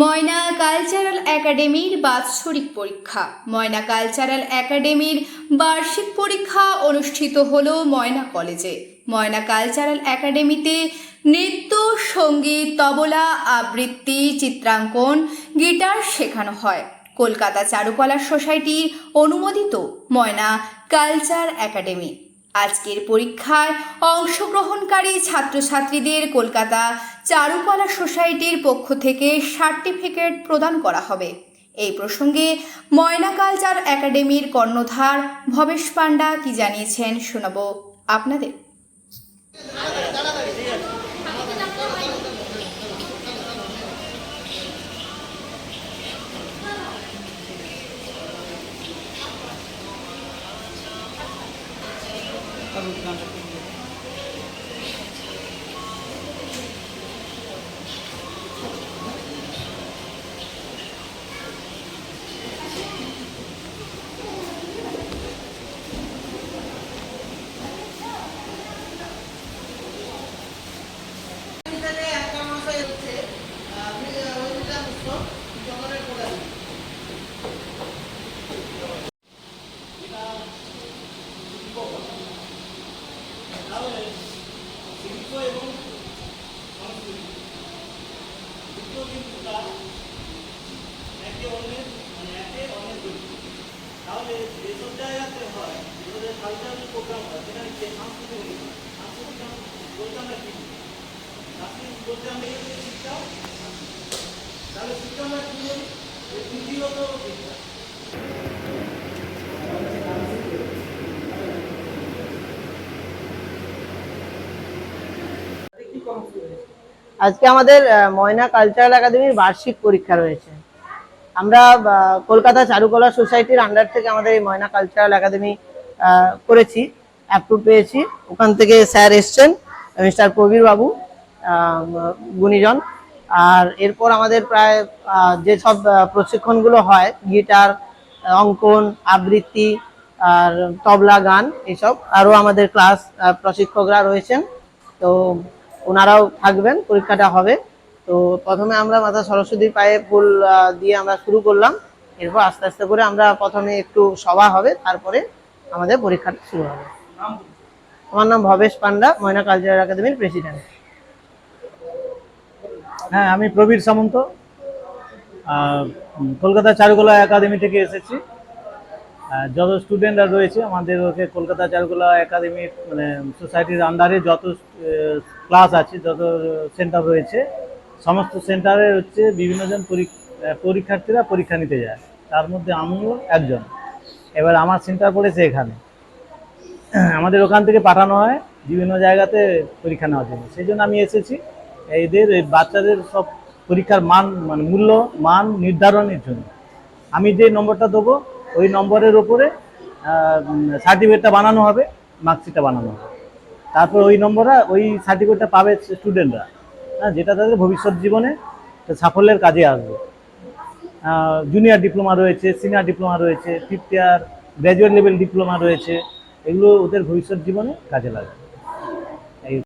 ময়না cultural একাডেমির বাৎসরিক পরীক্ষা। ময়না কালচারাল একাডেমির বার্ষিক পরীক্ষা অনুষ্ঠিত হলো ময়না কলেজে। ময়না কালচারাল একাডেমিতে নৃত্য, সঙ্গীত, তবলা, আবৃত্তি, চিত্রাঙ্কন, গিটার শেখানো হয়। কলকাতা চারুকলা সোসাইটির অনুমোদিত ময়না কালচার একাডেমি। আজকের পরীক্ষায় অংশগ্রহণকারী ছাত্রছাত্রীদের কলকাতা চারুকলা সোসাইটির পক্ষ থেকে সার্টিফিকেট প্রদান করা হবে। এই প্রসঙ্গে ময়না কালচার একাডেমির কর্ণধার ভবেশ পান্ডা কি জানিয়েছেন শোনাবো আপনাদের। তাহলে যেসব জায়গাতে হয় যেগুলো কালচারাল প্রোগ্রাম হয় সেখানে যে সাংস্কৃতিক বলতে আমরা কি সাংস্কৃতিক বলতে আমরা শিক্ষা, তাহলে শিক্ষা আমরা কি বলি পুঁথিগত শিক্ষা। আজকে আমাদের ময়না কালচারাল একাডেমির বার্ষিক পরীক্ষা রয়েছে। আমরা কলকাতা চারুকলা সোসাইটির আন্ডার থেকে আমাদের এই ময়না কালচারাল একাডেমি করেছি, অ্যাপ্রুভ পেয়েছি। ওখান থেকে স্যার এসছেন, মিস্টার প্রবীর বাবু, গুণীজন। আর এরপর আমাদের প্রায় যেসব প্রশিক্ষণগুলো হয়, গিটার, অঙ্কন, আবৃত্তি, আর তবলা, গান, এসব আরও আমাদের ক্লাস প্রশিক্ষকরা রয়েছেন। তো ওনারাও থাকবেন, পরীক্ষাটা হবে। তো প্রথমে আমরা মাতা সরস্বতীর পায়ে ফুল দিয়ে আমরা শুরু করলাম। এরপর আস্তে আস্তে করে আমরা প্রথমে একটু সভা হবে, তারপরে আমাদের পরীক্ষাটা শুরু হবে। আমার নাম ভবেশ পান্ডা, ময়না কালচারাল একাডেমির প্রেসিডেন্ট। হ্যাঁ, আমি প্রবীর সামন্ত, কলকাতা চারুকলা একাডেমি থেকে এসেছি। যত স্টুডেন্টরা রয়েছে আমাদের ওকে কলকাতা চারুকলা একাডেমির মানে সোসাইটির আন্ডারে যত ক্লাস আছে, যত সেন্টার রয়েছে, সমস্ত সেন্টারে হচ্ছে বিভিন্নজন পরীক্ষার্থীরা পরীক্ষা নিতে যায়। তার মধ্যে আমিও একজন। এবার আমার সেন্টার পড়েছে এখানে। আমাদের ওখান থেকে পাঠানো হয় বিভিন্ন জায়গাতে পরীক্ষা নেওয়ার জন্য, সেই জন্য আমি এসেছি এদের বাচ্চাদের সব পরীক্ষার মান মানে মান নির্ধারণের জন্য। আমি যে নম্বরটা দেবো ওই নম্বরের ওপরে সার্টিফিকেটটা বানানো হবে, মার্কশিটটা বানানো হবে। তারপর ওই সার্টিফিকেটটা পাবে স্টুডেন্টরা, যেটা তাদের ভবিষ্যৎ জীবনে সাফল্যের কাজে আসবে। জুনিয়র ডিপ্লোমা রয়েছে, সিনিয়র ডিপ্লোমা রয়েছে, 5th ইয়ার গ্র্যাজুয়েট লেভেল ডিপ্লোমা রয়েছে, এগুলো ওদের ভবিষ্যৎ জীবনে কাজে লাগবে।